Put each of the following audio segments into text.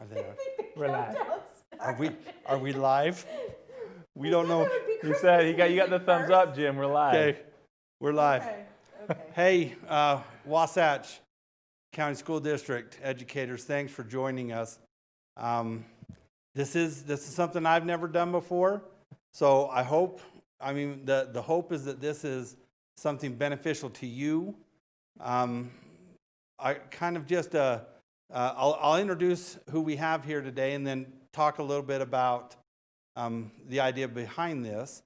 Are they? We're live. Are we live? We don't know. You said you got the thumbs up, Jim. We're live. Okay, we're live. Okay. Hey, Wasatch County School District educators, thanks for joining us. This is something I've never done before, so I hope. I mean, the hope is that this is something beneficial to you. I kind of just I'll introduce who we have here today, and then talk a little bit about the idea behind this.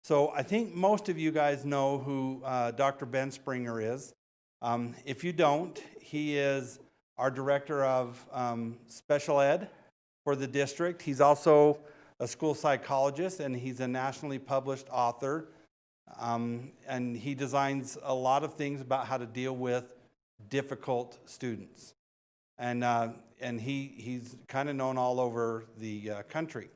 So I think most of you guys know who Dr. Ben Springer is. If you don't, he is our director of special ed for the district. He's also a school psychologist, and he's a nationally published author. And he designs a lot of things about how to deal with difficult students. And he's kind of known all over the country.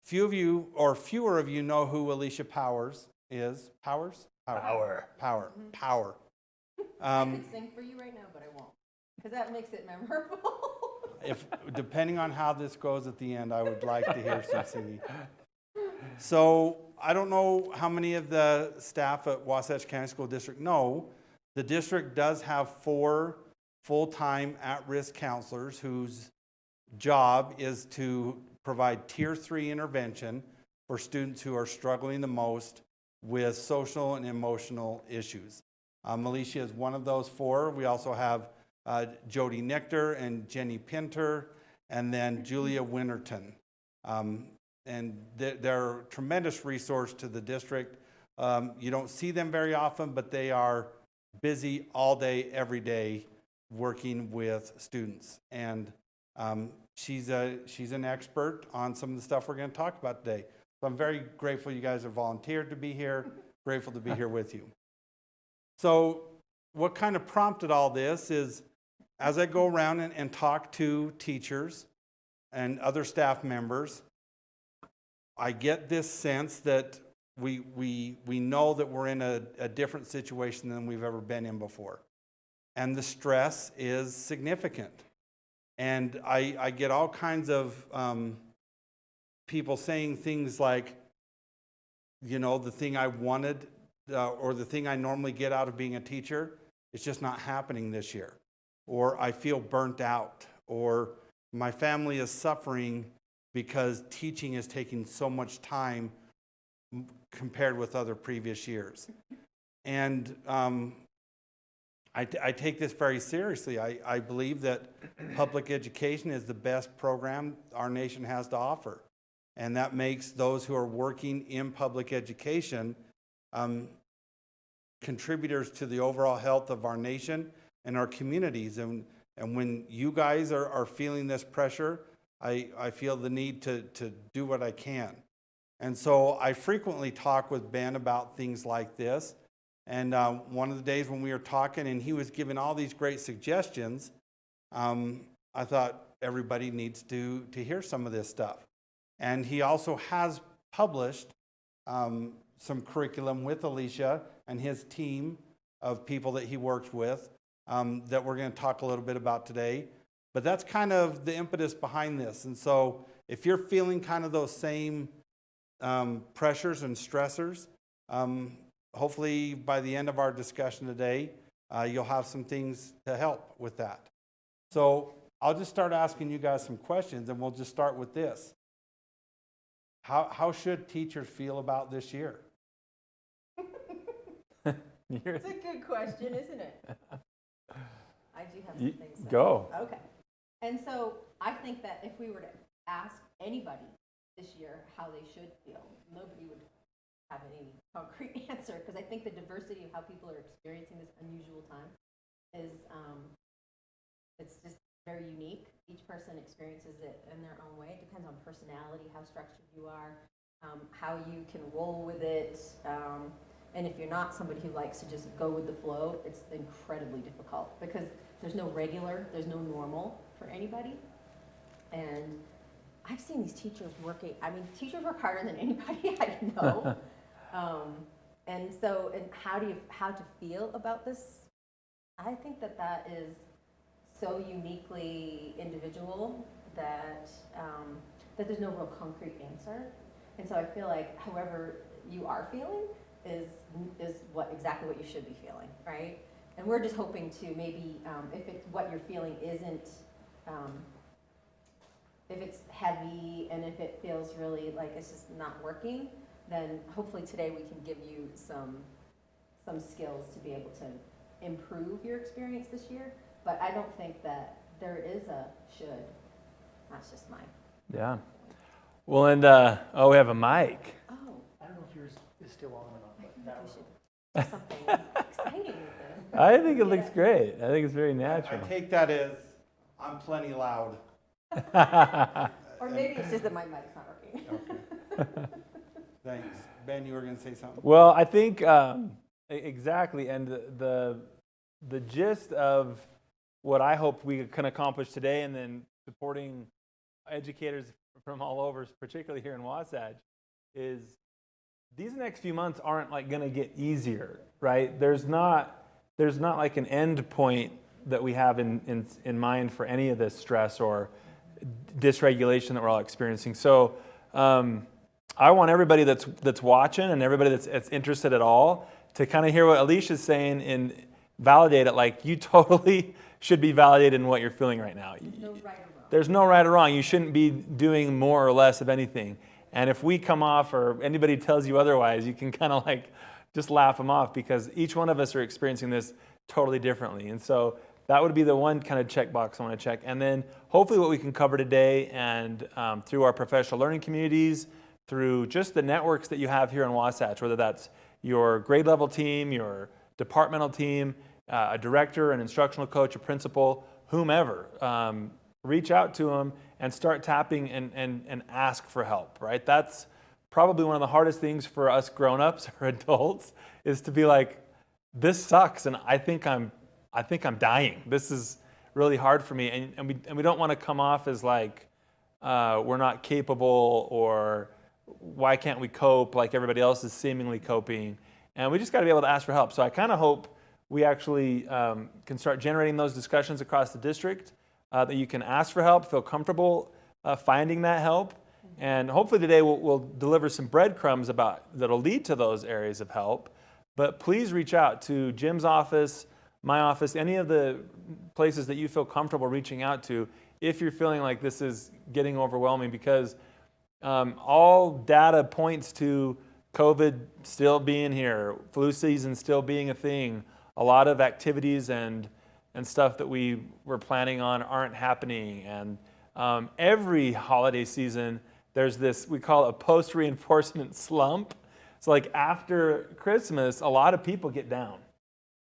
Few of you, or fewer of you, know who Alicia Powers is. Powers. Power. Power. I could sing for you right now, but I won't, because that makes it memorable. If depending on how this goes at the end, I would like to hear some singing. So I don't know how many of the staff at Wasatch County School District know. The district does have 4 full-time at-risk counselors whose job is to provide Tier 3 intervention for students who are struggling the most with social and emotional issues. Alicia is one of those 4. We also have Jody Nectar and Jenny Pinter, and then Julia Winterton. And they're a tremendous resource to the district. You don't see them very often, but they are busy all day, every day, working with students. And she's an expert on some of the stuff we're going to talk about today. So I'm very grateful you guys have volunteered to be here, grateful to be here with you. So what kind of prompted all this is, as I go around and talk to teachers and other staff members, I get this sense that we know that we're in a different situation than we've ever been in before. And the stress is significant. And I get all kinds of people saying things like, you know, the thing I wanted or the thing I normally get out of being a teacher, it's just not happening this year. Or I feel burnt out. Or my family is suffering because teaching is taking so much time compared with other previous years. And I take this very seriously. I believe that public education is the best program our nation has to offer. And that makes those who are working in public education contributors to the overall health of our nation and our communities. And when you guys are feeling this pressure, I feel the need to do what I can. And so I frequently talk with Ben about things like this. And one of the days when we were talking and he was giving all these great suggestions, I thought everybody needs to hear some of this stuff. And he also has published some curriculum with Alicia and his team of people that he works with that we're going to talk a little bit about today. But that's kind of the impetus behind this. And so if you're feeling kind of those same pressures and stressors, hopefully by the end of our discussion today, you'll have some things to help with that. So I'll just start asking you guys some questions, and we'll just start with this. How should teachers feel about this year? It's a good question, isn't it? I do have some things to say. Go. Okay. And so I think that if we were to ask anybody this year how they should feel, nobody would have any concrete answer, because I think the diversity of how people are experiencing this unusual time is it's just very unique. Each person experiences it in their own way. It depends on personality, how structured you are, how you can roll with it. And if you're not somebody who likes to just go with the flow, it's incredibly difficult, because there's no regular, there's no normal for anybody. And I've seen these teachers working, I mean, teachers work harder than anybody I know. And so, and how to feel about this, I think that is so uniquely individual that that there's no real concrete answer. And so I feel like however you are feeling is exactly what you should be feeling, right? And we're just hoping to maybe, if what you're feeling isn't, if it's heavy and if it feels really like it's just not working, then hopefully today we can give you some skills to be able to improve your experience this year. But I don't think that there is a should. That's just mine. Yeah. Well, and we have a mic. Oh, I don't know if yours is still on or not, I but think that we was. should do something exciting with this. I think it looks great. I think it's very I natural. take that as I'm plenty loud. Or maybe it's just that my mic's not working. Okay. Thanks. Ben, you were going to say something? Well, I think exactly, and the gist of what I hope we can accomplish today, and then supporting educators from all over, particularly here in Wasatch, is these next few months aren't like going to get easier, right? There's not like an end point that we have in mind for any of this stress or dysregulation that we're all experiencing. So I want everybody that's watching and everybody that's interested at all to kind of hear what Alicia's saying and validate it. Like, you totally should be validated in what you're feeling right now. No right or wrong. There's no right or wrong. You shouldn't be doing more or less of anything. And if we come off or anybody tells you otherwise, you can kind of like just laugh them off, because each one of us are experiencing this totally differently. And so that would be the one kind of checkbox I want to check. And then hopefully what we can cover today, and through our professional learning communities, through just the networks that you have here in Wasatch, whether that's your grade level team, your departmental team, a director, an instructional coach, a principal, whomever, reach out to them and start tapping and ask for help, right? That's probably one of the hardest things for us grown-ups or adults, is to be like, this sucks and I think I'm dying. This is really hard for me. And we don't want to come off as like we're not capable, or why can't we cope like everybody else is seemingly coping. And we just got to be able to ask for help. So I kind of hope we actually can start generating those discussions across the district, that you can ask for help, feel comfortable finding that help. And hopefully today we'll deliver some breadcrumbs that'll lead to those areas of help. But please reach out to Jim's office, my office, any of the places that you feel comfortable reaching out to if you're feeling like this is getting overwhelming, because all data points to COVID still being here, flu season still being a thing. A lot of activities and stuff that we were planning on aren't happening. And every holiday season, there's this, we call it a post-reinforcement slump. So like after Christmas, a lot of people get down,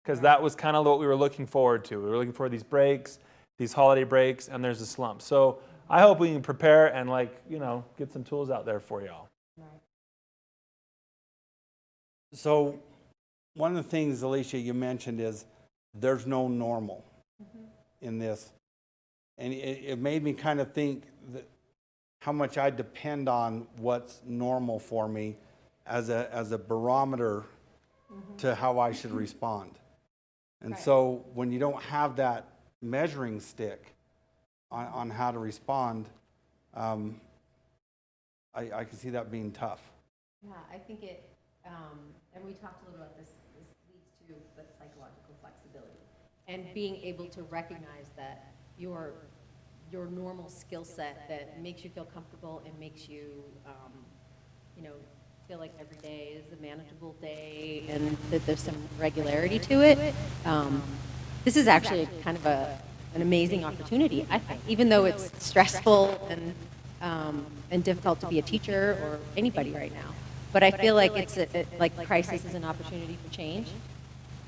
because that was kind of what we were looking forward to. We were looking for these breaks, these holiday breaks, and there's a slump. So I hope we can prepare and get some tools out there for y'all. So one of the things, Alicia, you mentioned is there's no normal in this. And it made me kind of think that how much I depend on what's normal for me as a barometer to how I should respond. And Right. so when you don't have that measuring stick on how to respond, I can see that being tough. Yeah, I think it, and we talked a little about this leads to the psychological flexibility. And being able to recognize that your normal skill set that makes you feel comfortable and makes you, feel like every day is a manageable day and that there's some regularity to it. This is actually kind of an amazing opportunity, I think, even though it's stressful and difficult to be a teacher or anybody right now. But I feel like it's like crisis is an opportunity for change,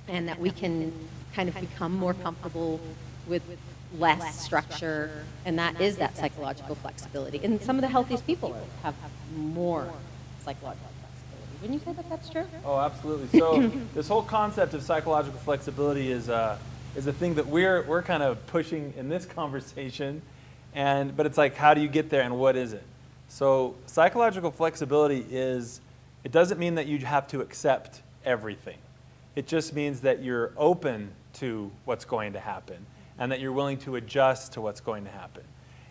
and that we can kind of become more comfortable with less structure, and that is that psychological flexibility. And some of the healthiest people have more psychological flexibility. Wouldn't you say that that's true? Oh, absolutely. So this whole concept of psychological flexibility is a thing that we're kind of pushing in this conversation, but it's like, how do you get there and what is it? So psychological flexibility it doesn't mean that you have to accept everything. It just means that you're open to what's going to happen. and that you're willing to adjust to what's going to happen.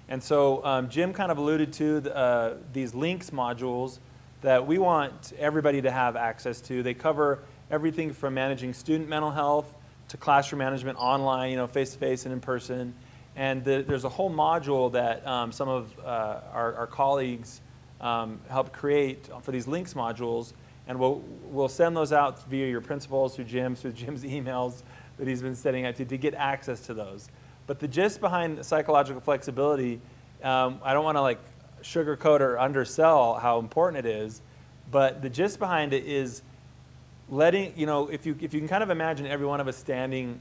And so Jim kind of alluded to these links modules that we want everybody to have access to. They cover everything from managing student mental health to classroom management online, face-to-face and in person. And there's a whole module that some of our colleagues helped create for these links modules. And we'll send those out via your principals, through Jim's emails that he's been sending out to get access to those. But the gist behind psychological flexibility, I don't want to sugarcoat or undersell how important it is, but the gist behind it is letting, if you can kind of imagine every one of us standing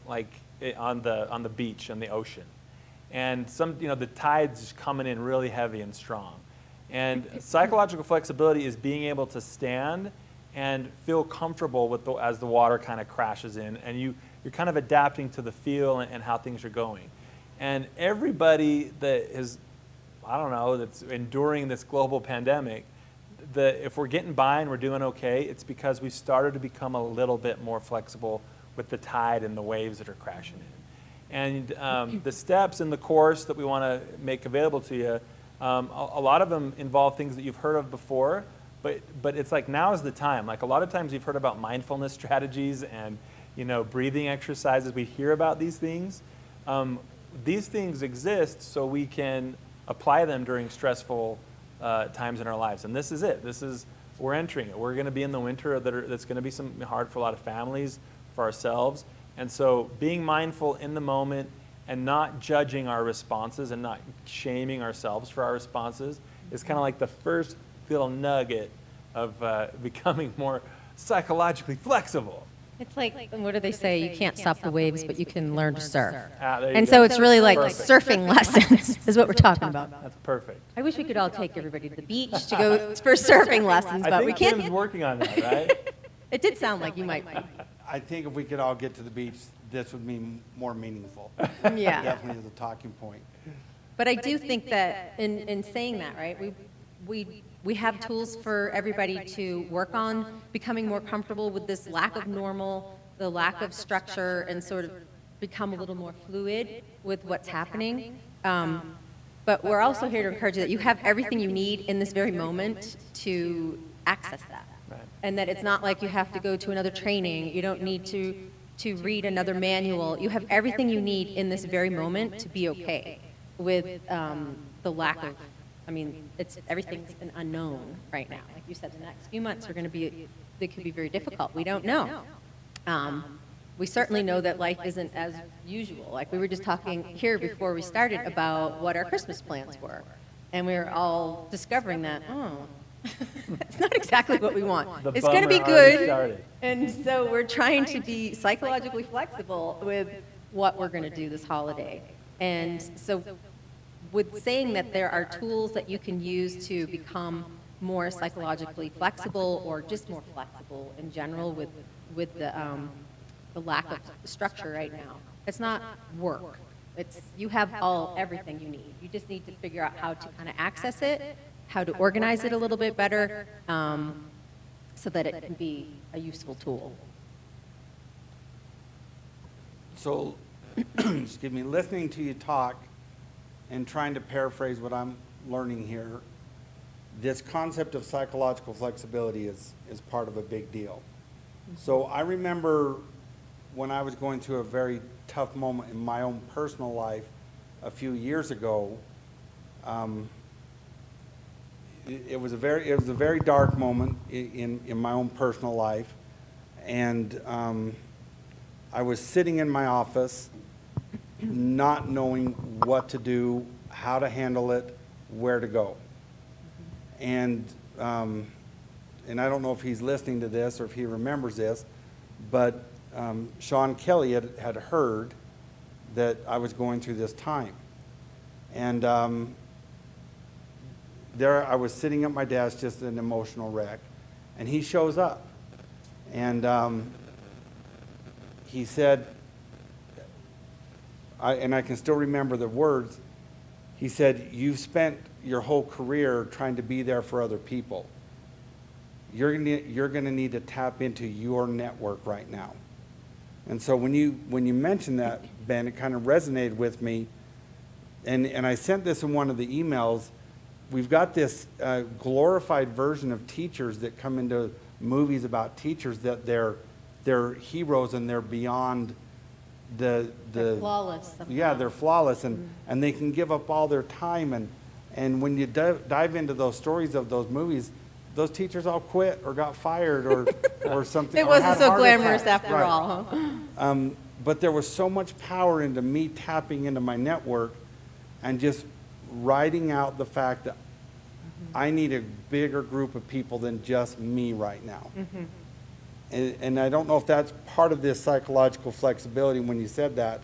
on the beach, on the ocean, and the tide's just coming in really heavy and strong. And psychological flexibility is being able to stand and feel comfortable as the water kind of crashes in, and you're kind of adapting to the feel and how things are going. And everybody that is, that's enduring this global pandemic, if we're getting by and we're doing okay, it's because we started to become a little bit more flexible with the tide and the waves that are crashing in. And the steps in the course that we want to make available to you, a lot of them involve things that you've heard of before, but it's now is the time. A lot of times you've heard about mindfulness strategies and breathing exercises. We hear about these things. These things exist so we can apply them during stressful times in our lives. And this is it. We're entering it. We're going to be in the winter that's going to be hard for a lot of families, for ourselves. And so being mindful in the moment and not judging our responses and not shaming ourselves for our responses is kind of like the first little nugget of becoming more psychologically flexible. It's what do they say? You can't stop the waves, but you can learn to surf. And So it's really like Perfect. surfing lessons is what we're talking about. That's perfect. I wish we could all take everybody to the beach to go for surfing lessons, I but think we can't. Jim's working on that, right? It did sound like you might be. I think if we could all get to the beach, this would be more meaningful. Yeah. Definitely as a talking point. But I do think that in saying that, right, we have tools for everybody to work on becoming more comfortable with this lack of normal, the lack of structure, and sort of become a little more fluid with what's happening. But we're also here to encourage you that you have everything you need in this very moment to access that. Right. And that it's not like you have to go to another training. You don't need to read another manual. You have everything you need in this very moment to be okay with the lack of, everything's an unknown right now. Like you said, the next few months are going to be, they could be very difficult. We don't know. We certainly know that life isn't as usual. Like we were just talking here before we started about what our Christmas plans were. And we were all discovering that, it's not exactly what we want. It's going to be good. And so we're trying to be psychologically flexible with what we're going to do this holiday. And so with saying that there are tools that you can use to become more psychologically flexible or just more flexible in general with the lack of structure right now. It's not work. You have everything you need. You just need to figure out how to kind of access it, how to organize it a little bit better, so that it can be a useful tool. So, excuse me, listening to you talk and trying to paraphrase what I'm learning here, this concept of psychological flexibility is part of a big deal. So I remember when I was going through a very tough moment in my own personal life a few years ago. It was a very dark moment in my own personal life, and I was sitting in my office, not knowing what to do, how to handle it, where to go, and I don't know if he's listening to this or if he remembers this, but Sean Kelly had heard that I was going through this time, and there I was sitting at my desk, just an emotional wreck, and he shows up, and he said, and I can still remember the words, he said, "You've spent your whole career trying to be there for other people. You're going to need to tap into your network right now." And so when you mentioned that, Ben, it kind of resonated with me. And I sent this in one of the emails. We've got this glorified version of teachers that come into movies about teachers that they're heroes and they're beyond the Flawless. yeah, they're flawless and they can give up all their time and when you dive into those stories of those movies, those teachers all quit or got fired or something. It or wasn't had so heart glamorous attacks. after Right. all, huh? But there was so much power into me tapping into my network and just writing out the fact that I need a bigger group of people than just me right now. And I don't know if that's part of this psychological flexibility when you said that.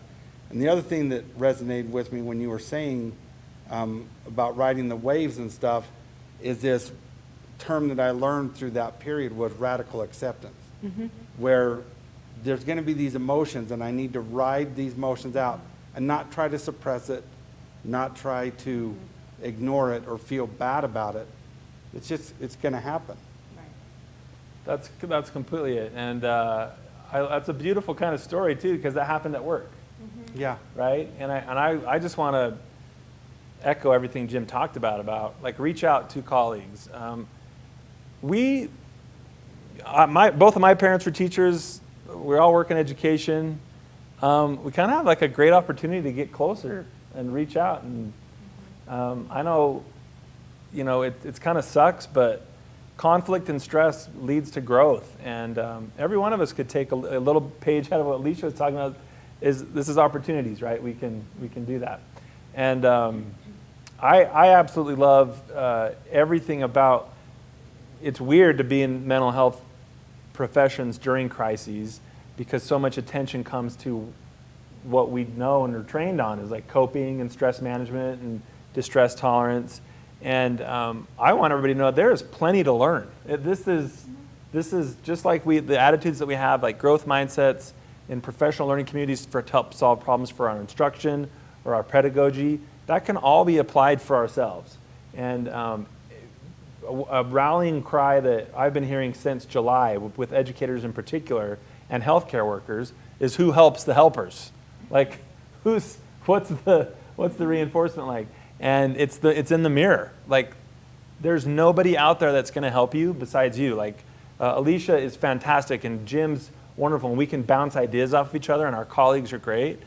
And the other thing that resonated with me when you were saying about riding the waves and stuff is this term that I learned through that period was radical acceptance, where there's going to be these emotions and I need to ride these emotions out and not try to suppress it, not try to ignore it or feel bad about it. It's going to happen. That's completely it. And that's a beautiful kind of story too, because that happened at work, Yeah. right? And I just want to echo everything Jim talked about like reach out to colleagues. Both of my parents were teachers. We all work in education. We kind of have like a great opportunity to get closer and reach out. And I know, it's kind of sucks, but conflict and stress leads to growth. And every one of us could take a little page out of what Alicia was talking about. This is opportunities, right? We can do that. And I absolutely love everything about. It's weird to be in mental health professions during crises because so much attention comes to what we know and are trained on is like coping and stress management and distress tolerance. And I want everybody to know there is plenty to learn. This is just like the attitudes that we have, like growth mindsets in professional learning communities to help solve problems for our instruction or our pedagogy. That can all be applied for ourselves. And a rallying cry that I've been hearing since July with educators in particular and healthcare workers is who helps the helpers? Like what's the reinforcement like? And it's in the mirror. Like there's nobody out there that's going to help you besides you. Like Alicia is fantastic and Jim's wonderful and we can bounce ideas off of each other and our colleagues are great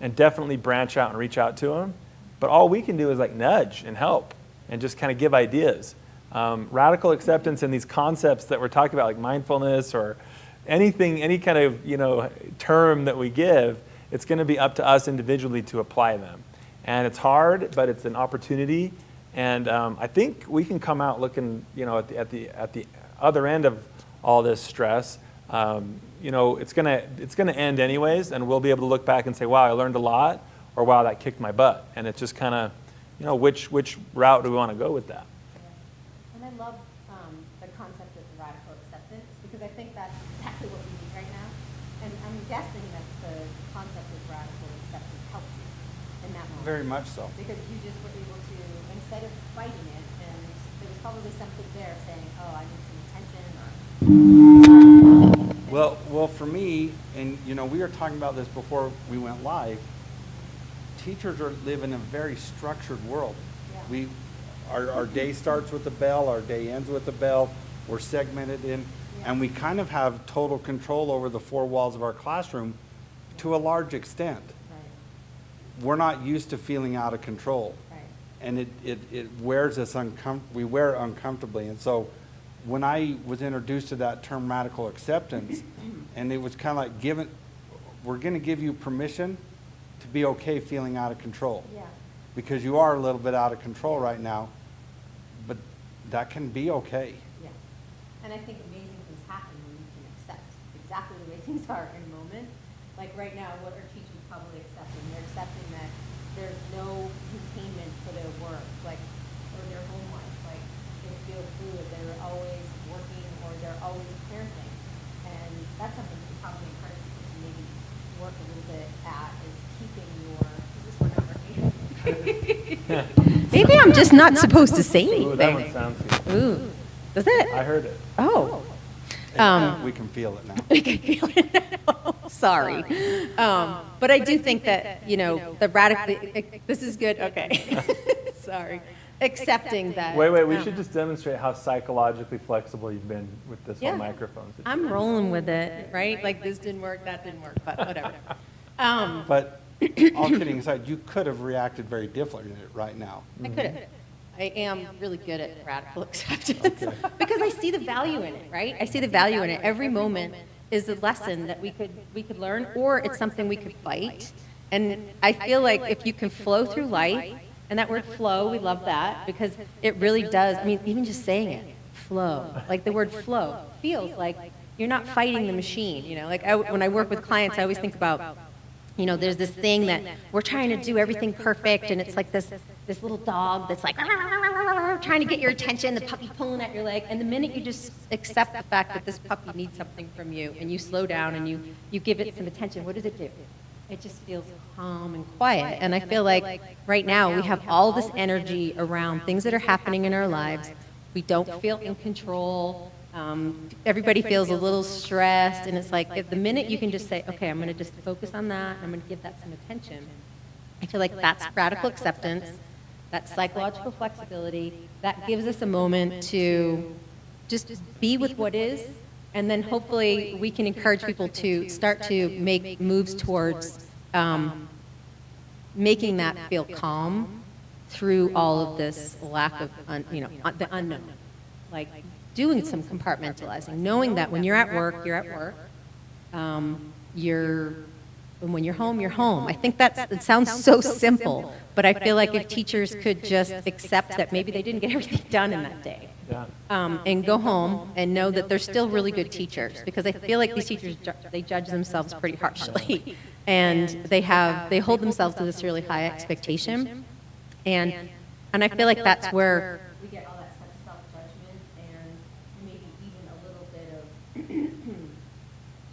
and definitely branch out and reach out to them. But all we can do is like nudge and help and just kind of give ideas. Radical acceptance and these concepts that we're talking about, like mindfulness or anything, any kind of term that we give, it's going to be up to us individually to apply them. And it's hard, but it's an opportunity. And I think we can come out looking, at the other end of all this stress. It's gonna end anyways, and we'll be able to look back and say, wow, I learned a lot, or wow, that kicked my butt. And it's just kind of, which route do we want to go with that? And I love the concept of radical acceptance because I think that's exactly what we need right now. And I'm guessing that the concept of radical acceptance helped you in that moment. Very much so. Because you just were able to, instead of fighting it, and there was probably something there saying, oh, I need some attention or... Well, for me, and we were talking about this before we went live, teachers live in a very structured world. Yeah. Our day starts with the bell, our day ends with the bell, we're segmented in, and we kind of have total control over the four walls of our classroom to a large extent. Right. We're not used to feeling out of control. Right. And it wears us we wear it uncomfortably. And so when I was introduced to that term radical acceptance, and it was kind of like we're going to give you permission to be okay feeling out of control. Yeah. Because you are a little bit out of control right now, but that can be okay. Yeah. And I think amazing things happen when you can accept exactly the way things are in the moment. Like right now, what are teachers probably accepting? They're accepting that there's no containment for their work, or their home life. Like they feel fluid. They're always working or they're always parenting. And that's something to probably encourage people to maybe work a little bit at is keeping your, is this one over here? Maybe I'm just not supposed to say Ooh, that one anything. sounds good. Ooh, does it? I heard it. Oh. And we can feel it now. I can feel it now. Sorry. But I do think that, you know, the radical, this is good, okay. Sorry. Accepting that. Wait, we should just demonstrate how psychologically flexible you've been with this Yeah. whole microphone situation. I'm rolling with it, right? Like this didn't work, that didn't work, but whatever. But all kidding aside, you could have reacted very differently right now. I could have. I am really good at radical acceptance because I see the value in it, right? I see the value in it. Every moment is a lesson that we could learn, or it's something we could fight. And I feel like if you can flow through life, and that word flow, we love that because it really does. I mean, even just saying it, flow, like the word flow feels like you're not fighting the machine. You know, like when I work with clients, I always think about, you know, there's this thing that we're trying to do everything perfect, and it's like this little dog that's like trying to get your attention, the puppy pulling at your leg, and the minute you just accept the fact that this puppy needs something from you, and you slow down and you give it some attention, what does it do? It just feels calm and quiet. And I feel like right now we have all this energy around things that are happening in our lives. We don't feel in control. Everybody feels a little stressed, and it's like the minute you can just say, okay, I'm going to just focus on that, I'm going to give that some attention. I feel like that's radical acceptance, that's psychological flexibility, that gives us a moment to just be with what is, and then hopefully we can encourage people to start to make moves towards making that feel calm through all of this lack of, the unknown. Like doing some compartmentalizing, knowing that when you're at work, you're at work. And when you're home, you're home. I think it sounds so simple, but I feel like if teachers could just accept that maybe they didn't get everything done in that day, and go home and know that they're still really good teachers, because I feel like these teachers, they judge themselves pretty harshly, and they hold themselves to this really high expectation, and I feel like that's where we get all that self-judgment and maybe even a little bit of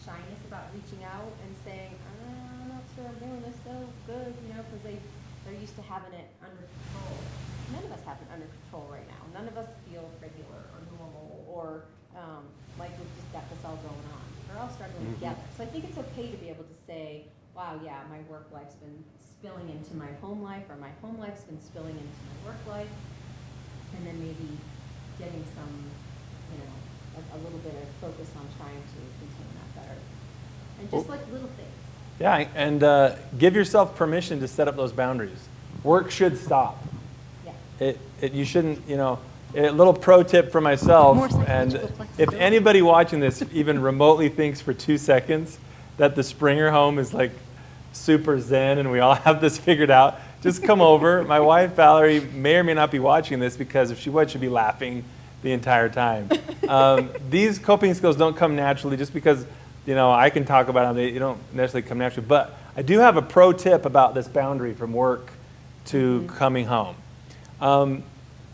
shyness about reaching out and saying, I'm not sure I'm doing this so good, you know, because they're used to having it under control. None of us have it under control right now. None of us feel regular or normal or like we've just got this all going on. We're all struggling together. So I think it's okay to be able to say, wow, yeah, my work life's been spilling into my home life, or my home life's been spilling into my work life, and then maybe getting some, you know, a little bit of focus on trying to contain that better. And just like little things. Yeah, and give yourself permission to set up those boundaries. Work should stop. Yeah. You shouldn't, you know, a little pro tip for myself, More and psychological if flexibility. anybody watching this even remotely thinks for 2 seconds that the Springer home is like super zen and we all have this figured out, just come over. My wife, Valerie, may or may not be watching this, because if she would, she'd be laughing the entire time. These coping skills don't come naturally just because, you know, I can talk about them. They don't necessarily come naturally. But I do have a pro tip about this boundary from work to coming home.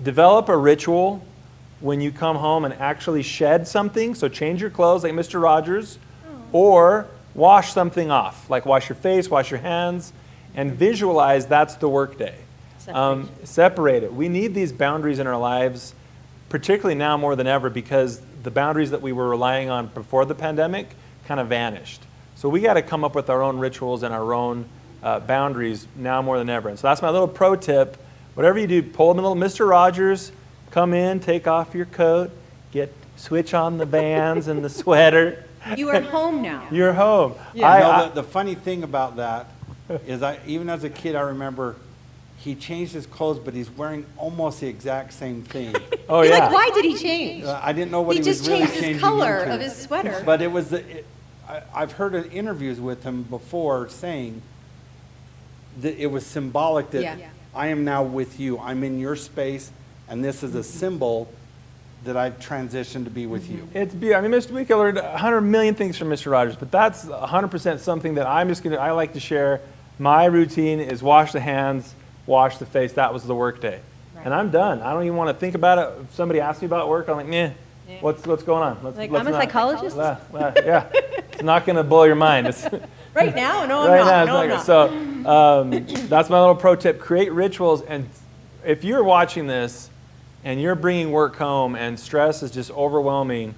Develop a ritual when you come home and actually shed something. So change your clothes like Mr. Rogers, or wash something off, like wash your face, wash your hands, and visualize that's the work day. Separate it. We need these boundaries in our lives, particularly now more than ever, because the boundaries that we were relying on before the pandemic kind of vanished. So we got to come up with our own rituals and our own boundaries now more than ever. And so that's my little pro tip. Whatever you do, pull a little Mr. Rogers, come in, take off your coat, switch on the Vans and the sweater. You are home now. You're home. Yeah, the funny thing about that is even as a kid, I remember he changed his clothes, but he's wearing almost the exact same thing. Oh, You're yeah. like, why did he change? I didn't know what He he was just really changed changing his color into. of his sweater. But it was, I've heard in interviews with him before saying that it was symbolic that Yeah. I am now with you. I'm in your space, and this is a symbol that I've transitioned to be with you. I mean, we could learn 100 million things from Mr. Rogers, but that's 100% something that I like to share. My routine is wash the hands, wash the face. That was the work day. Right. And I'm done. I don't even want to think about it. If somebody asks me about work, I'm like, meh, what's going on? Like, let's I'm a not- psychologist? Yeah, it's not going to blow your mind. It's, Right now? No, right I'm now, not. it's No, like- I'm not. So that's my little pro tip. Create rituals, and if you're watching this and you're bringing work home and stress is just overwhelming,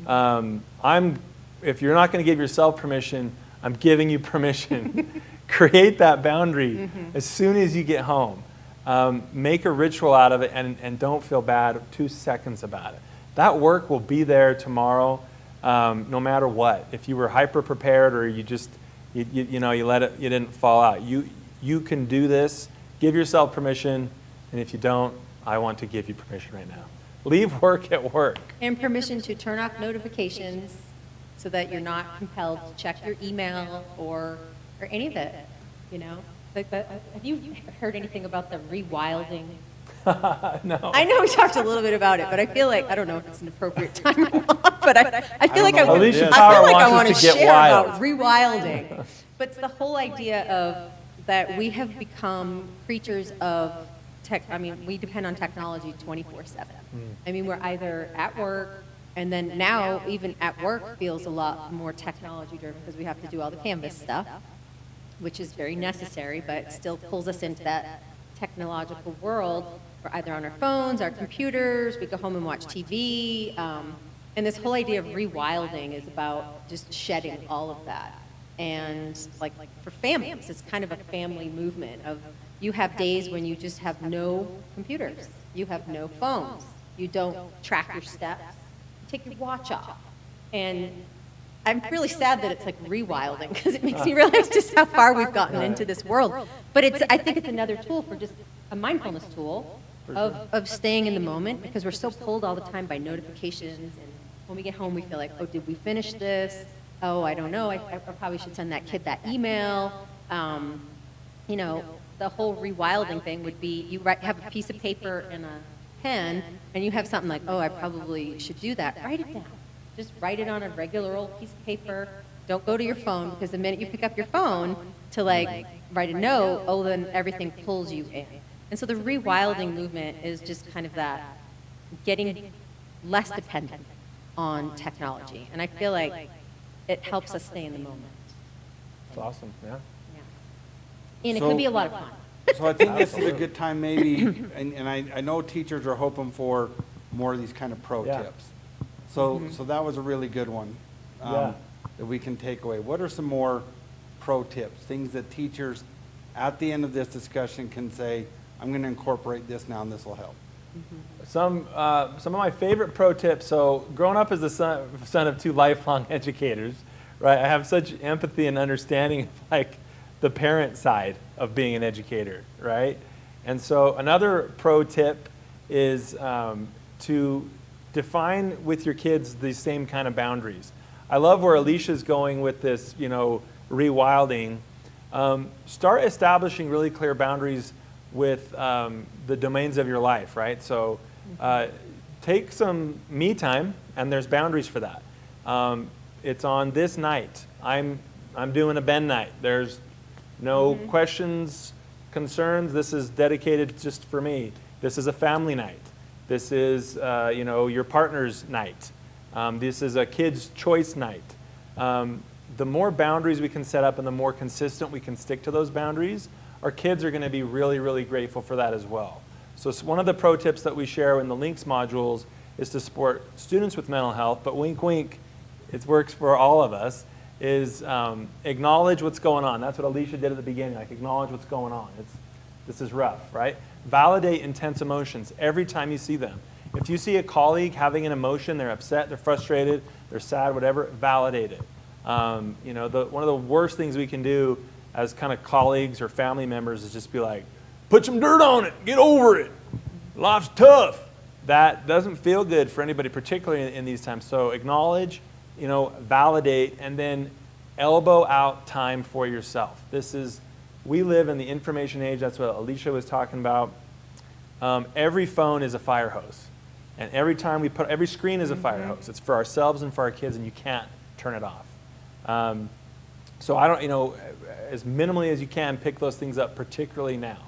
if you're not going to give yourself permission, I'm giving you permission. Create that boundary as soon as you get home. Make a ritual out of it and don't feel bad 2 seconds about it. That work will be there tomorrow, no matter what. If you were hyper prepared or you just, you let it, you didn't fall out. You can do this. Give yourself permission, and if you don't, I want to give you permission right now. Leave work at work. And permission to turn off notifications so that you're not compelled to check your email or any of it, you know? Have you heard anything about the rewilding? No. I know we talked a little bit about it, but I feel like, I don't know if it's an appropriate time or not, but I feel like I know what want it is. to to get share wild. about rewilding. But it's the whole idea of that we have become creatures of tech. I mean, we depend on technology 24/7. I mean, we're either at work, and then now even at work feels a lot more technology driven because we have to do all the Canvas stuff, which is very necessary, but still pulls us into that technological world. We're either on our phones, our computers, we go home and watch TV. And this whole idea of rewilding is about just shedding all of that. And like for families, it's kind of a family movement of you have days when you just have no computers, you have no phones, you don't track your steps, you take your watch off. And I'm really sad that it's like rewilding because it makes me realize just how far we've gotten into this world. But I think it's another tool for just a mindfulness tool of staying in the moment because we're so pulled all the time by notifications. And when we get home, we feel like, oh, did we finish this? Oh, I don't know. I probably should send that kid that email. You know, the whole rewilding thing would be you have a piece of paper and a pen, and you have something like, oh, I probably should do that. Write it down. Just write it on a regular old piece of paper. Don't go to your phone because the minute you pick up your phone to like write a note, oh, then everything pulls you in. And so the rewilding movement is just kind of that, getting less dependent on technology. And I feel like it helps us stay in the moment. That's awesome, yeah. And it So- could be a lot of fun. So I think this is a good time maybe, and I know teachers are hoping for more of these kind of pro Yeah. tips. So that was a really good one Yeah. that we can take away. What are some more pro tips, things that teachers at the end of this discussion can say, I'm going to incorporate this now and this will help? Some of my favorite pro tips. So, growing up as the son of 2 lifelong educators, right? I have such empathy and understanding of like the parent side of being an educator, right? And so, another pro tip is to define with your kids these same kind of boundaries. I love where Alicia's going with this, rewilding. Start establishing really clear boundaries with the domains of your life, right? So take some me time, and there's boundaries for that. It's on this night. I'm doing a Ben night. There's no questions, concerns. This is dedicated just for me. This is a family night. This is your partner's night. This is a kid's choice night. The more boundaries we can set up and the more consistent we can stick to those boundaries, our kids are going to be really, really grateful for that as well. So one of the pro tips that we share in the links modules is to support students with mental health, but wink, wink, it works for all of us, is acknowledge what's going on. That's what Alicia did at the beginning, like acknowledge what's going on. This is rough, right? Validate intense emotions every time you see them. If you see a colleague having an emotion, they're upset, they're frustrated, they're sad, whatever, validate it. One of the worst things we can do as kind of colleagues or family members is just be like, put some dirt on it, get over it. Life's tough. That doesn't feel good for anybody, particularly in these times. So acknowledge, validate, and then elbow out time for yourself. We live in the information age. That's what Alicia was talking about. Every phone is a fire hose. And every screen is a fire hose. It's for ourselves and for our kids, and you can't turn it off. So I don't, as minimally as you can, pick those things up, particularly now.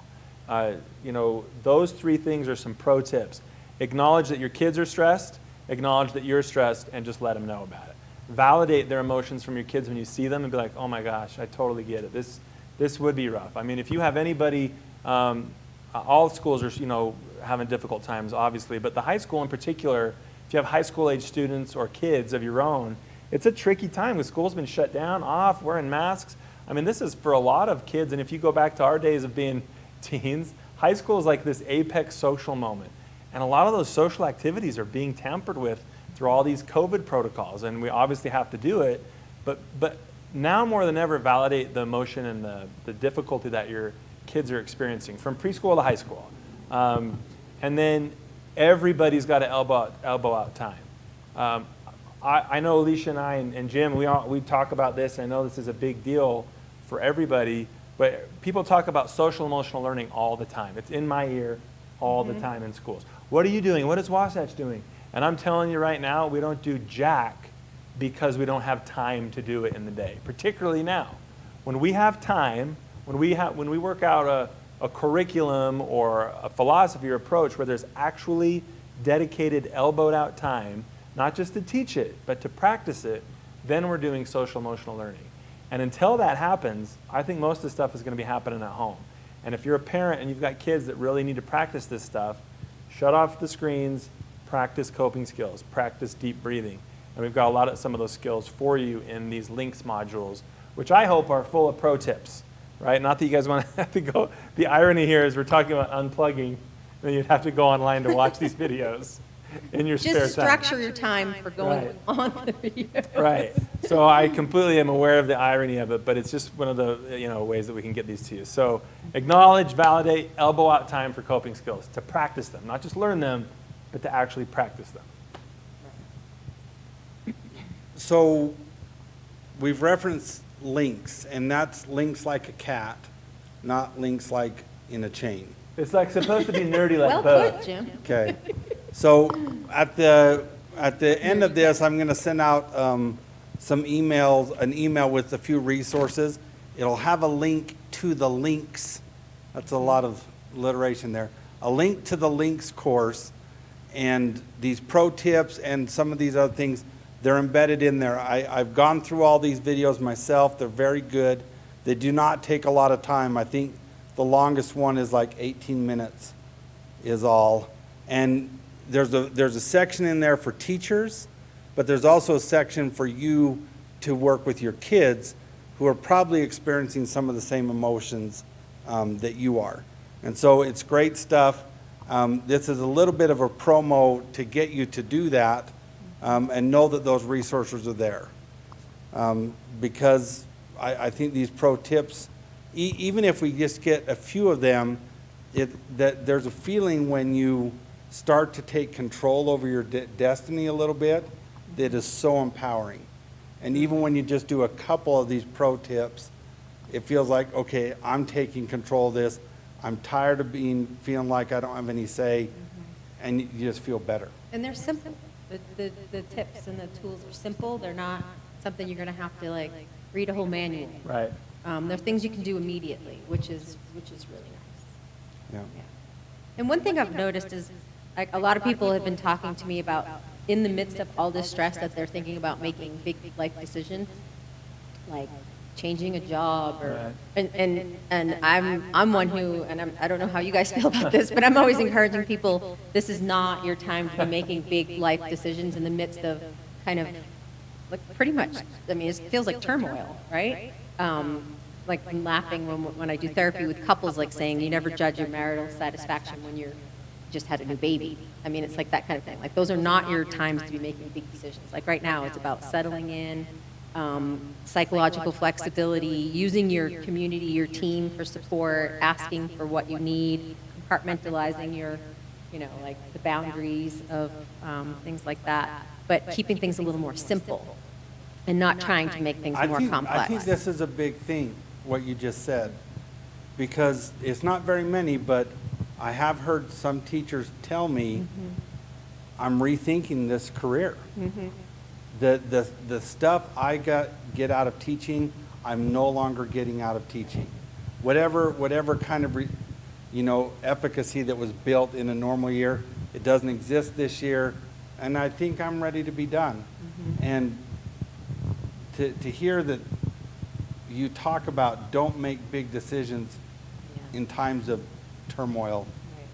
Those 3 things are some pro tips. Acknowledge that your kids are stressed, acknowledge that you're stressed, and just let them know about it. Validate their emotions from your kids when you see them and be like, oh my gosh, I totally get it. This would be rough. I mean, if you have anybody, all schools are, having difficult times, obviously, but the high school in particular, if you have high school age students or kids of your own, it's a tricky time because school's been shut down, off, wearing masks. I mean, this is for a lot of kids, and if you go back to our days of being teens, high school is like this apex social moment. And a lot of those social activities are being tampered with through all these COVID protocols, and we obviously have to do it, but now more than ever, validate the emotion and the difficulty that your kids are experiencing from preschool to high school. And then everybody's got an elbow out time. I know Alicia and I and Jim, we talk about this, and I know this is a big deal for everybody, but people talk about social emotional learning all the time. It's in my ear all the time in schools. What are you doing? What is Wasatch doing? And I'm telling you right now, we don't do jack because we don't have time to do it in the day, particularly now. When we have time, when we work out a curriculum or a philosophy or approach where there's actually dedicated elbowed out time, not just to teach it, but to practice it, then we're doing social emotional learning. And until that happens, I think most of the stuff is going to be happening at home. And if you're a parent and you've got kids that really need to practice this stuff, shut off the screens, practice coping skills, practice deep breathing. And we've got some of those skills for you in these links modules, which I hope are full of pro tips, right? Not that you guys want to have to go. The irony here is we're talking about unplugging, and then you'd have to go online to watch these videos in your spare time. Just structure your time for going on the video. Right. So I completely am aware of the irony of it, but it's just one of the ways that we can get these to you. So acknowledge, validate, elbow out time for coping skills, to practice them, not just learn them, but to actually practice them. So we've referenced links, and that's links like a cat, not links like in a chain. It's like supposed to be nerdy like Well both. put, Jim. Okay. So at the end of this, I'm going to send out some emails, an email with a few resources. It'll have a link to the links. That's a lot of alliteration there. A link to the links course, and these pro tips and some of these other things, they're embedded in there. I've gone through all these videos myself. They're very good. They do not take a lot of time. I think the longest one is like 18 minutes is all. And there's a section in there for teachers, but there's also a section for you to work with your kids who are probably experiencing some of the same emotions that you are. And so it's great stuff. This is a little bit of a promo to get you to do that, and know that those resources are there. Because I think these pro tips, even if we just get a few of them, that there's a feeling when you start to take control over your destiny a little bit that is so empowering. And even when you just do a couple of these pro tips, it feels like, okay, I'm taking control of this. I'm tired of feeling like I don't have any say, and you just feel better. And they're simple. The tips and the tools are simple. They're not something you're going to have to like read a whole manual. Right. They're things you can do immediately, which is really nice. Yeah. And one thing I've noticed is like a lot of people have been talking to me about in the midst of all this stress that they're thinking about making big life decisions, like changing a job or and I'm one who, and I don't know how you guys feel about this, but I'm always encouraging people, this is not your time to be making big life decisions in the midst of kind of like pretty much, I mean, it feels like turmoil, right? Like I'm laughing when I do therapy with couples, like saying you never judge your marital satisfaction when you're just had a new baby. I mean, it's like that kind of thing. Like those are not your times to be making big decisions. Like right now, it's about settling in, psychological flexibility, using your community, your team for support, asking for what you need, compartmentalizing your, like the boundaries of things like that, but keeping things a little more simple and not trying to make things more complex. I think this is a big thing, what you just said, because it's not very many, but I have heard some teachers tell me, I'm rethinking this career. The stuff I get out of teaching, I'm no longer getting out of teaching. Whatever kind of efficacy that was built in a normal year, it doesn't exist this year, and I think I'm ready to be done. And to hear that you talk about don't make big decisions in times of turmoil,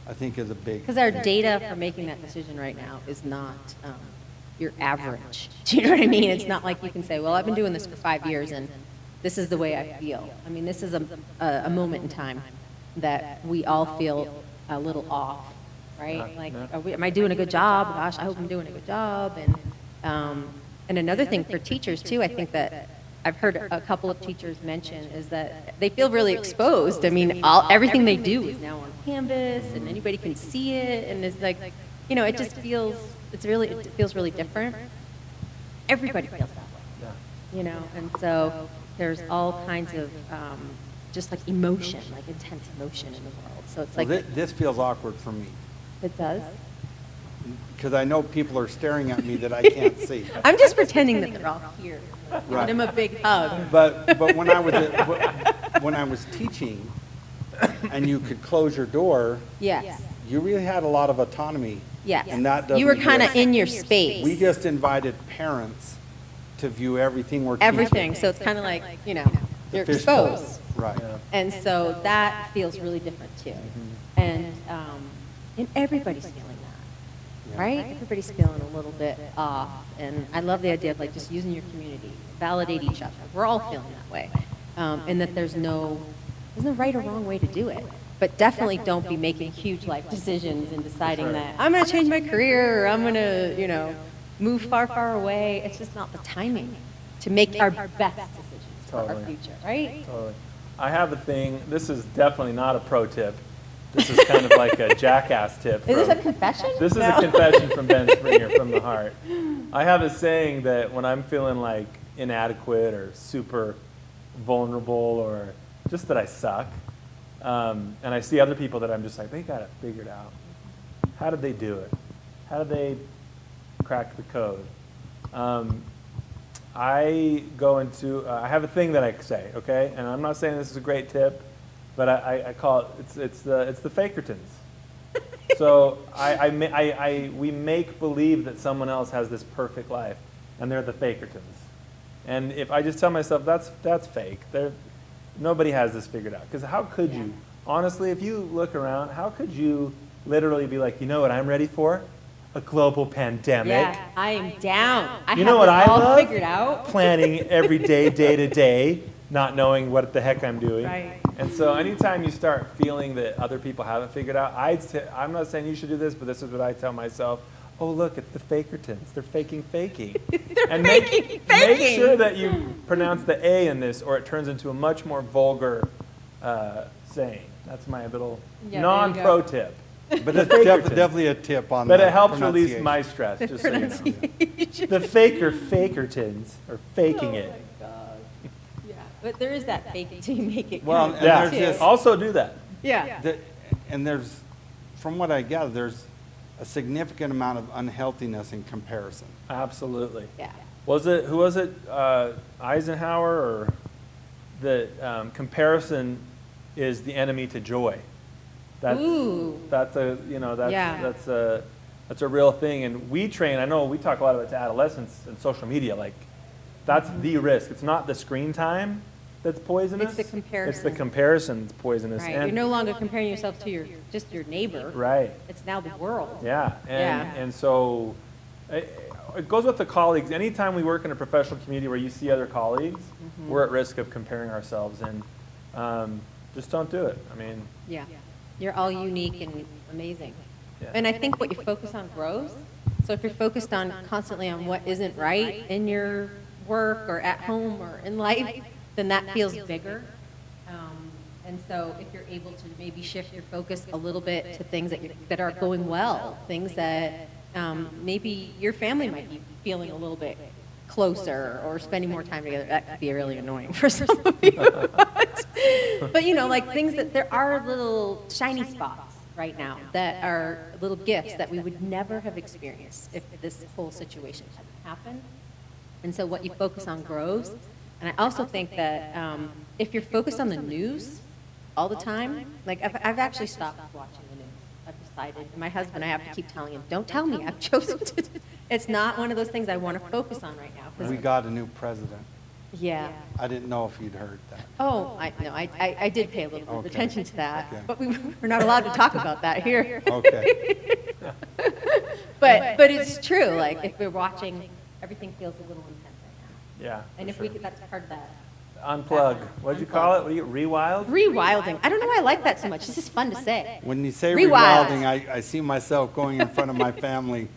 I think is a big. Because our data for making that decision right now is not your average. Do you know what I mean? It's not like you can say, well, I've been doing this for 5 years and this is the way I feel. I mean, this is a moment in time that we all feel a little off, right? Like, am I doing a good job? Gosh, I hope I'm doing a good job. And another thing for teachers too, I think that I've heard a couple of teachers mention is that they feel really exposed. I mean, everything they do is now on Canvas, and anybody can see it, and it's like, you know, it just feels, it feels really different. Everybody feels that way, you know, and so there's all kinds of just like emotion, like intense emotion in the world. So it's like, This feels awkward for me, it does. because I know people are staring at me that I can't see. I'm just pretending that they're all here. Right. Give them a big hug. But when I was teaching, and you could close your door, Yes, you really had a lot of autonomy. yes. And that doesn't You were kind of exist. in your space. We just invited parents to view everything we're teaching. Everything, so it's kind of like, you know, you're Fishbowl. exposed. Right. And so that feels really different too. And everybody's feeling that, Yeah. right? Everybody's feeling a little bit off. And I love the idea of like just using your community, validate each other. We're all feeling that way. And that there's no right or wrong way to do it. But definitely don't be making huge life decisions and deciding that I'm going to change my career or I'm going to, you know, move far, far away. It's just not the timing to make our best decisions for our Totally. future, right? Totally. I have a thing, this is definitely not a pro tip. This is kind of like a jackass tip. Is this a from- confession? This is No. a confession from Ben Springer, from the heart. I have a saying that when I'm feeling like inadequate or super vulnerable or just that I suck, and I see other people that I'm just like, they got it figured out. How did they do it? How did they crack the code? I go into, I have a thing that I say, okay? And I'm not saying this is a great tip, but I call it, it's the Fakertons. So we make believe that someone else has this perfect life, and they're the Fakertons. And if I just tell myself that's fake, nobody has this figured out. Because how could you, honestly, if you look around, how could you literally be like, you know what I'm ready for? A global pandemic. Yeah, I am down. I You have know what this I all love? figured out. Planning every day, day to day, not knowing what the heck I'm doing. Right. And so anytime you start feeling that other people haven't figured out, I'm not saying you should do this, but this is what I tell myself. Oh, look, it's the Fakertons. They're faking. And faking. Make sure that you pronounce the A in this, or it turns into a much more vulgar saying. That's my little Yeah, there you non-pro go. tip. But The it's Fakertons. definitely a tip on But the it helps release pronunciation. my stress, just so you know. The Fakertons are faking it. Oh my God. Yeah, but there is that fake it till you make it. Well, kind of and Yeah, there's this- also do that. Yeah. And there's, from what I gather, there's a significant amount of unhealthiness in comparison. Absolutely. Yeah. Who was it, Eisenhower, or the comparison is the enemy to joy? Ooh. That's a, Yeah. that's a real thing. And we train, I know we talk a lot about it to adolescents and social media, like, that's the risk. It's not the screen time that's poisonous. It's the It's the comparison. comparison that's poisonous. Right, And- you're no longer comparing yourself to just your neighbor. Right. It's now the world. Yeah, Yeah. and so it goes with the colleagues. Anytime we work in a professional community where you see other colleagues, we're at risk of comparing ourselves, and just don't do it. I mean, Yeah. You're all unique and amazing. Yeah. And I think what you focus on grows. So if you're focused on constantly on what isn't right in your work or at home or in life, then that feels bigger. And so if you're able to maybe shift your focus a little bit to things that are going well, things that maybe your family might be feeling a little bit closer or spending more time together. That could be really annoying for some of you. But you know, like things that there are little shiny spots right now that are little gifts that we would never have experienced if this whole situation hadn't happened. And so what you focus on grows. And I also think that if you're focused on the news all the time, like I've actually stopped watching the news. I've decided, and my husband, I have to keep telling him, don't tell me, I've chosen to. It's not one of those things I want to focus on right now. 'Cause- We got a new president. yeah. I didn't know if you'd heard that. Oh, I did pay a little bit of Okay. attention to that, Okay. but we're not allowed to talk about that here. Okay. But it's true, like, if we're watching, everything feels a little intense right now. Yeah. And for if we sure. could, that's part of that. Unplug. What'd you call it? What do you, rewild? Rewilding. I don't know why I like that so much. This is fun to say. When you say Rewild. rewilding, I see myself going in front of my family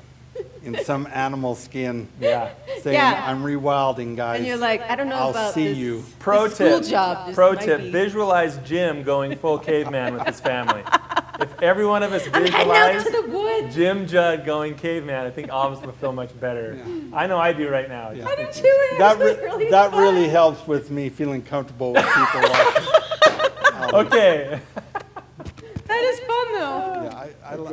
in some animal skin, Yeah. saying, Yeah. I'm rewilding, guys. And you're like, I don't know I'll about see this. you. Pro this school tip. job. This Pro might tip. be- Visualize Jim going full caveman with his family. If every one of us I'm heading out visualized to the woods. Jim Judd going caveman, I think all of us would feel much better. I know I do right now. Yeah. I do too. It That, actually re- really that fun. really helps with me feeling comfortable with people watching. Okay. That is fun though. Yeah,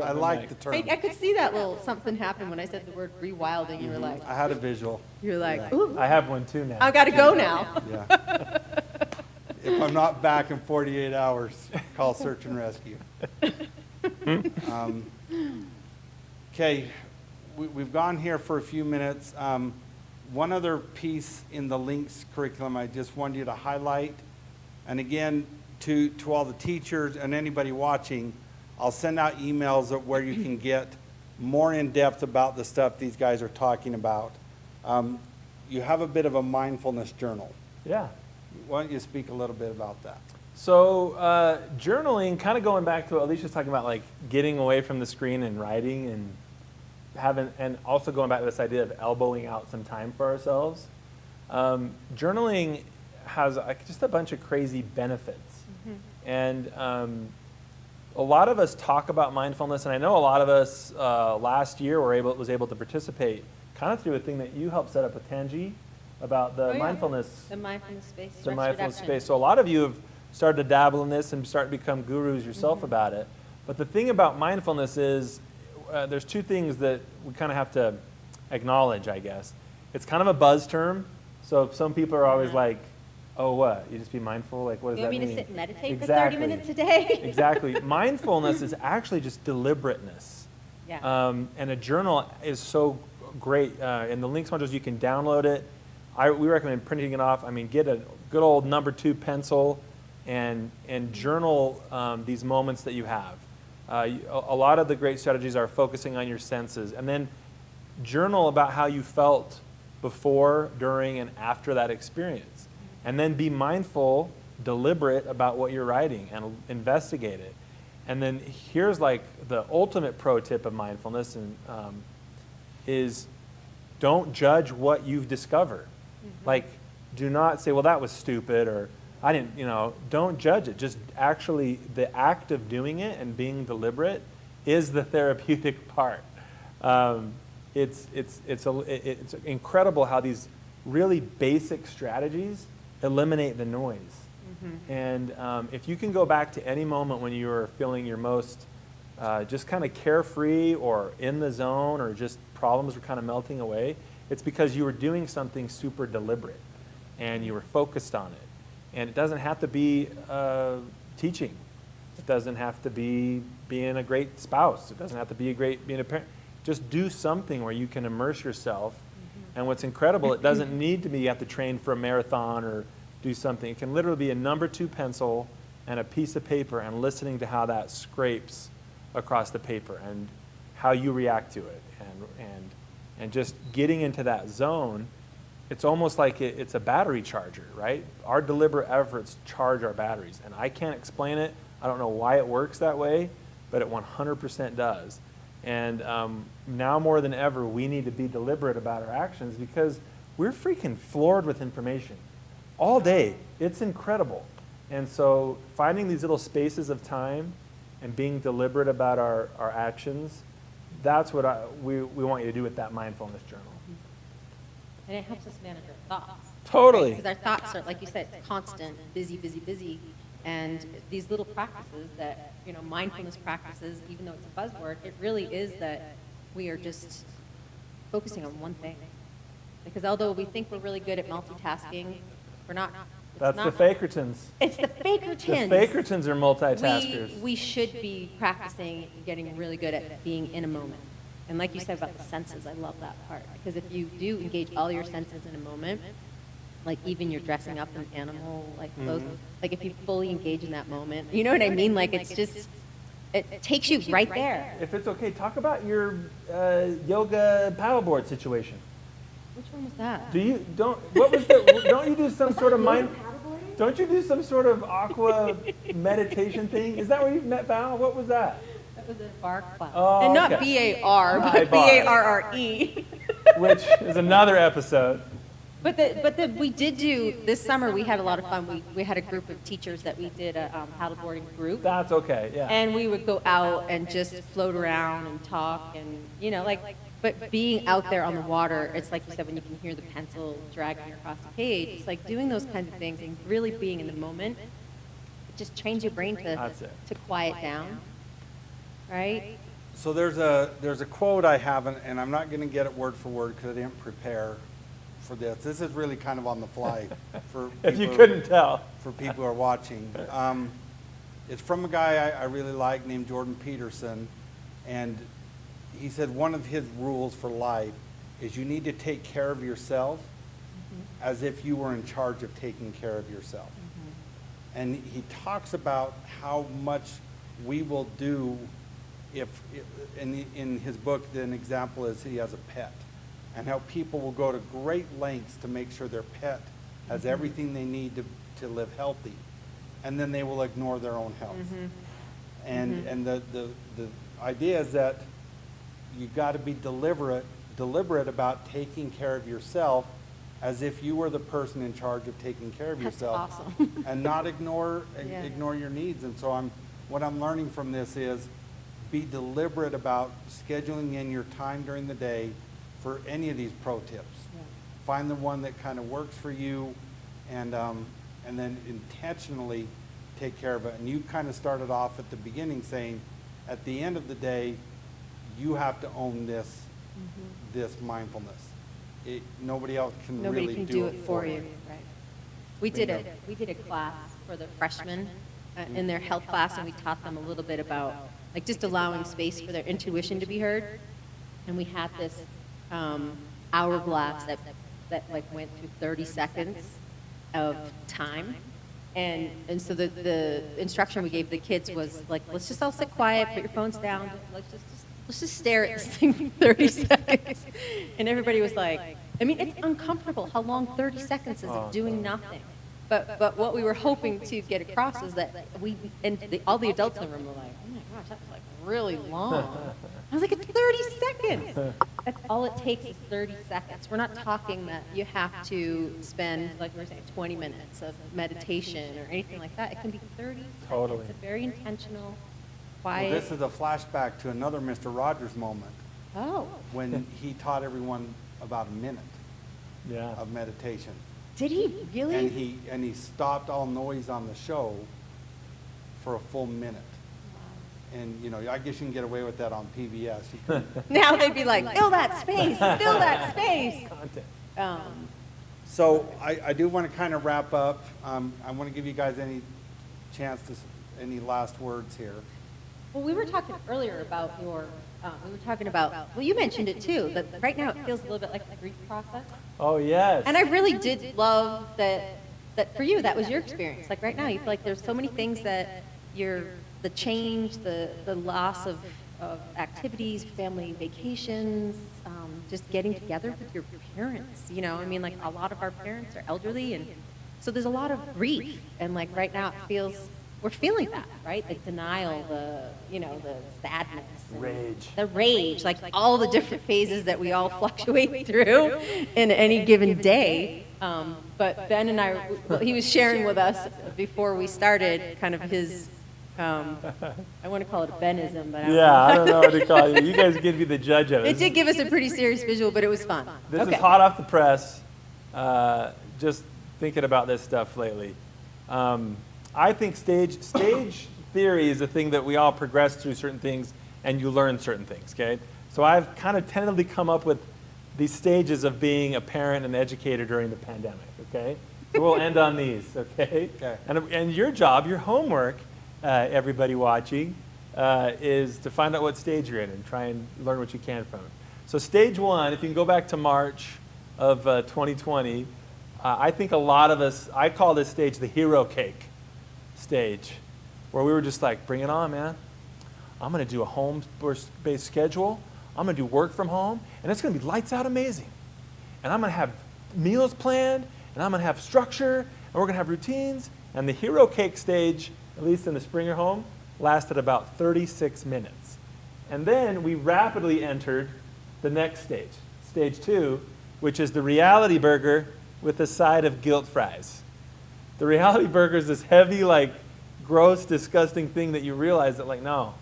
I like the term. I could see that little something happen when I said the word rewilding. You were like, I had a visual. ooh, I have one too now. I gotta go now. Yeah. If I'm not back in 48 hours, call search and rescue. Okay, we've gone here for a few minutes. One other piece in the links curriculum I just wanted you to highlight, and again, to all the teachers and anybody watching, I'll send out emails of where you can get more in depth about the stuff these guys are talking about. You have a bit of a mindfulness journal. Yeah. Why don't you speak a little bit about that? So journaling, kind of going back to what Alicia's talking about, like getting away from the screen and writing and having, and also going back to this idea of elbowing out some time for ourselves. Journaling has just a bunch of crazy benefits. And a lot of us talk about mindfulness, and I know a lot of us last year was able to participate kind of through a thing that you helped set up with Tanji about the Oh, yeah. mindfulness The mindfulness space. the stress mindfulness reduction. space. So a lot of you have started to dabble in this and start to become gurus yourself about it. But the thing about mindfulness is there's two things that we kind of have to acknowledge, I guess. It's kind of a buzz term. So some people are always like, oh, what? You just be mindful? Like, what does You want that me mean? to sit and meditate Exactly. for 30 minutes a day? Exactly. Mindfulness is actually just deliberateness. Yeah. And a journal is so great. In the links modules, you can download it. We recommend printing it off. I mean, get a good old number 2 pencil and journal these moments that you have. A lot of the great strategies are focusing on your senses. And then journal about how you felt before, during, and after that experience. And then be mindful, deliberate about what you're writing and investigate it. And then here's like the ultimate pro tip of mindfulness and is don't judge what you've discovered. Like, do not say, well, that was stupid, or I didn't, don't judge it. Just actually, the act of doing it and being deliberate is the therapeutic part. It's incredible how these really basic strategies eliminate the noise. And if you can go back to any moment when you were feeling your most just kind of carefree or in the zone or just problems were kind of melting away, it's because you were doing something super deliberate and you were focused on it. And it doesn't have to be teaching. It doesn't have to be being a great spouse. It doesn't have to be being a parent. Just do something where you can immerse yourself. And what's incredible, it doesn't need to be you have to train for a marathon or do something. It can literally be a number 2 pencil and a piece of paper and listening to how that scrapes across the paper and how you react to it. And just getting into that zone, it's almost like it's a battery charger, right? Our deliberate efforts charge our batteries. And I can't explain it. I don't know why it works that way, but it 100% does. And now more than ever, we need to be deliberate about our actions because we're freaking floored with information all day. It's incredible. And so finding these little spaces of time and being deliberate about our actions, that's what we want you to do with that mindfulness journal. And it helps us manage our thoughts. Totally. Because our thoughts are, like you said, constant, busy, busy, busy. And these little practices that, mindfulness practices, even though it's a buzzword, it really is that we are just focusing on one thing. Because although we think we're really good at multitasking, we're not. That's the Fakertons. It's the Fakertons. The Fakertons are multitaskers. We should be practicing getting really good at being in a moment. And like you said about the senses, I love that part. Because if you do engage all your senses in a moment, like even you're dressing up in animal like clothes, like if you fully engage in that moment, you know what I mean? Like it's just, It takes you right there. If it's okay, talk about your yoga paddleboard situation. Which one was that? Don't you do some sort of don't you do some sort of aqua meditation thing? Is that where you met Val? What was that? That was a bar class. Oh, And not okay. B-A-R, Hi, but bar. B-A-R-R-E. Which is another episode. But we did do, this summer, we had a lot of fun. We had a group of teachers that we did a paddleboarding group. That's okay, yeah. And we would go out and just float around and talk and, you know, like, but being out there on the water, it's like you said, when you can hear the pencil dragging across the page, it's like doing those kinds of things and really being in the moment. It just trains your brain That's it. to quiet down, right? So there's a quote I have, and I'm not going to get it word for word because I didn't prepare for this. This is really kind of on the fly for If you people- couldn't tell. for people who are watching. It's from a guy I really like named Jordan Peterson, and he said one of his rules for life is you need to take care of yourself as if you were in charge of taking care of yourself. And he talks about how much we will do if, in his book, an example is he has a pet, and how people will go to great lengths to make sure their pet has everything they need to live healthy, and then they will ignore their own health. And the idea is that you've got to be deliberate about taking care of yourself as if you were the person in charge of taking care of That's yourself. awesome. And not ignore Yeah. your needs. And so what I'm learning from this is be deliberate about scheduling in your time during the day for any of these pro tips. Yeah. Find the one that kind of works for you, and then intentionally take care of it. And you kind of started off at the beginning saying, at the end of the day, you have to own this mindfulness. Nobody else can Nobody really can do it for you, right? We did a class for the freshmen in their health class, and we taught them a little bit about like just allowing space for their intuition to be heard. And we had this hourglass that like went through 30 seconds of time. And so the instruction we gave the kids was like, let's just all sit quiet, put your phones down, let's just stare at this thing for 30 seconds. And everybody was like, I mean, it's uncomfortable how long 30 seconds is of doing nothing. But what we were hoping to get across is that all the adults in the room were like, oh my gosh, that's like really long. I was like, it's 30 seconds. That's all it takes is 30 seconds. We're not talking that you have to spend, like we were saying, 20 minutes of meditation or anything like that. It can be 30 Totally. seconds. It's a very intentional, Well, quiet. this is a flashback to another Mr. Rogers moment Oh, when he taught everyone about a minute Yeah. of meditation. did he really? And he stopped all noise on the show for a full minute. And, you know, I guess you can get away with that on PBS. You can- Now they'd be like, fill that space, fill that space. Content. So I do want to kind of wrap up. I want to give you guys any chance to, any last words here. Well, we were talking earlier about we were talking about, well, you mentioned it too, that right now it feels a little bit like the grief process. Oh, yes. And I really did love that for you, that was your experience. Like right now, you feel like there's so many things that the change, the loss of activities, family vacations, just getting together with your parents, you know, I mean, like a lot of our parents are elderly, and so there's a lot of grief, and like right now it feels, we're feeling that, right? The denial, the sadness. and Rage. The rage, like all the different phases that we all fluctuate through in any given day. But Ben and he was sharing with us before we started kind of his, I want to call it a Benism, but I don't know. Yeah, I don't know what to call you. You guys can be the judge of it. It did give us a pretty serious visual, but it was fun. This Okay. is hot off the press. Just thinking about this stuff lately. I think stage theory is a thing that we all progress through certain things and you learn certain things, okay? So I've kind of tentatively come up with these stages of being a parent and educator during the pandemic, okay? So we'll end on these, okay? Okay. And your job, your homework, everybody watching, is to find out what stage you're in and try and learn what you can from it. So stage one, if you can go back to March of 2020, I think a lot of us, I call this stage the hero cake stage, where we were just like, bring it on, man. I'm going to do a home-based schedule. I'm going to do work from home, and it's going to be lights out amazing. And I'm going to have meals planned, and I'm going to have structure, and we're going to have routines. And the hero cake stage, at least in the Springer home, lasted about 36 minutes. And then we rapidly entered the next stage, stage 2, which is the reality burger with a side of guilt fries. The reality burger is this heavy, like, gross, disgusting thing that you realize that, like, no,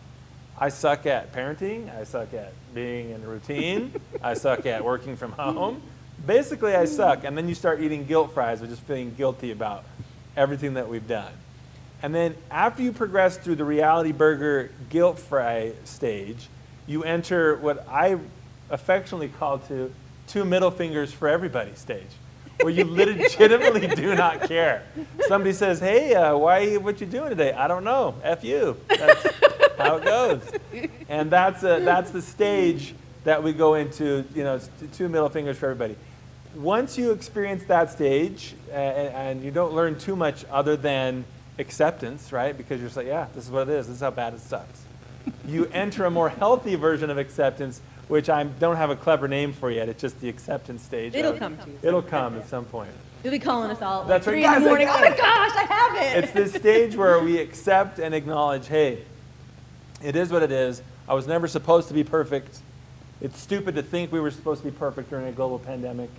I suck at parenting, I suck at being in a routine, I suck at working from home. Basically, I suck. And then you start eating guilt fries, or just feeling guilty about everything that we've done. And then after you progress through the reality burger guilt fry stage, you enter what I affectionately call to 2 middle fingers for everybody stage, where you legitimately do not care. Somebody says, hey, what you doing today? I don't know, F you. That's how it goes. And that's the stage that we go into, you know, it's 2 middle fingers for everybody. Once you experience that stage, and you don't learn too much other than acceptance, right? Because you're just like, yeah, this is what it is. This is how bad it sucks. You enter a more healthy version of acceptance, which I don't have a clever name for yet. It's just the acceptance stage. It'll come to you. It'll come at some point. You'll be calling us all at That's like right. 3 in Guys, the I morning. got Oh my it. gosh, I have it. It's this stage where we accept and acknowledge, hey, it is what it is. I was never supposed to be perfect. It's stupid to think we were supposed to be perfect during a global pandemic.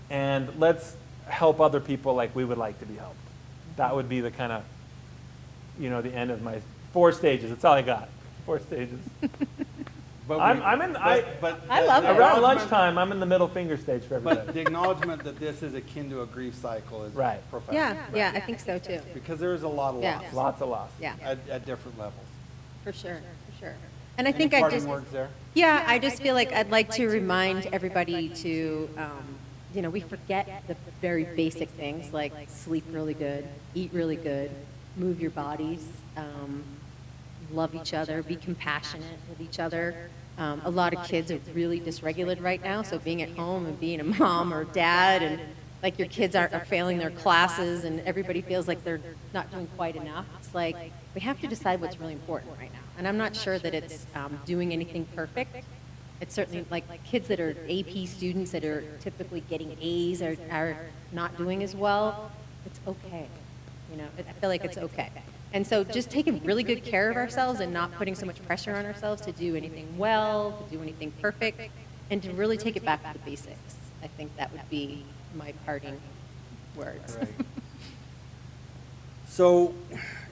And let's help other people like we would like to be helped. That would be the kind of, you know, the end of my 4 stages. That's all I got. 4 stages. But I love it. Around lunchtime, I'm in the middle finger stage for everybody. But the acknowledgement that this is akin to a grief cycle is Right. profound. Yeah, I think so too. Because there is a lot of Yeah. loss Lots of loss. Yeah, at different levels. for sure. And I Any think I parting just, words there? yeah, I just feel like I'd like to remind everybody to, you know, we forget the very basic things like sleep really good, eat really good, move your bodies, love each other, be compassionate with each other. A lot of kids are really dysregulated right now, so being at home and being a mom or dad and like your kids are failing their classes and everybody feels like they're not doing quite enough. It's like we have to decide what's really important right now. And I'm not sure that it's doing anything perfect. It's certainly like kids that are AP students that are typically getting A's are not doing as well. It's okay. You know, I feel like it's okay. And so just taking really good care of ourselves and not putting so much pressure on ourselves to do anything well, to do anything perfect, and to really take it back to the basics. I think that would be my parting words. Right. So,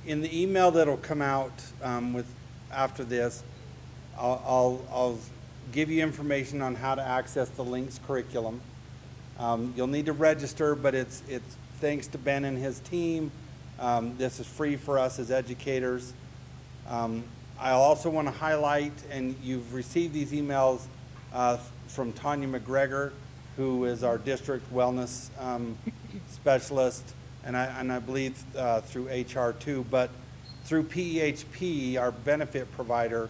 in the email that'll come out after this, I'll give you information on how to access the Links curriculum. You'll need to register, but it's thanks to Ben and his team. This is free for us as educators. I also want to highlight, and you've received these emails from Tanya McGregor, who is our district wellness specialist, and I believe through HR too, but through PEHP, our benefit provider,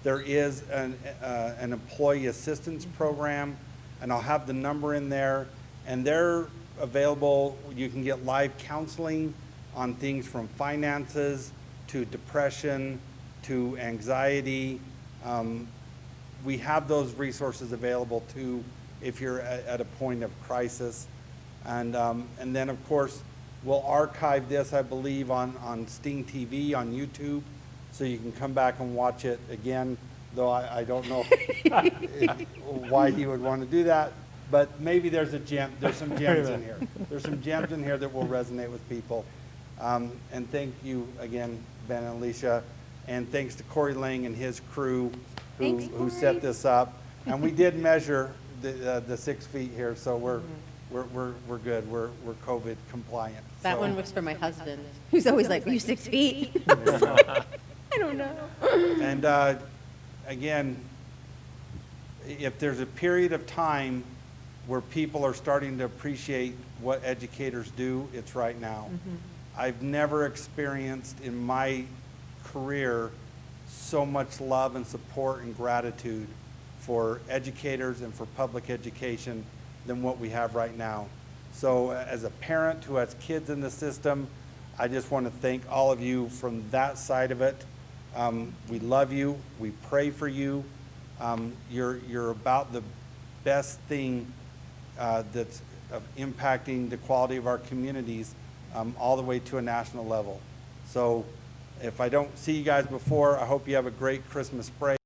there is an employee assistance program, and I'll have the number in there, and they're available. You can get live counseling on things from finances to depression to anxiety. We have those resources available too if you're at a point of crisis. And then, of course, we'll archive this, I believe, on Sting TV, on YouTube, so you can come back and watch it again, though I don't know why he would want to do that. But maybe there's some gems in here. There's some gems in here that will resonate with people. And thank you again, Ben and Alicia, and thanks to Corey Lang and his crew who set this up. And we did measure the 6 feet here, so we're good. We're COVID compliant. That one was for my husband, who's always like, "Are you 6 feet?" I don't know. And again, if there's a period of time where people are starting to appreciate what educators do, it's right now. I've never experienced in my career so much love and support and gratitude for educators and for public education than what we have right now. So as a parent who has kids in the system, I just want to thank all of you from that side of it. We love you. We pray for you. You're about the best thing that's of impacting the quality of our communities all the way to a national level. So if I don't see you guys before, I hope you have a great Christmas break.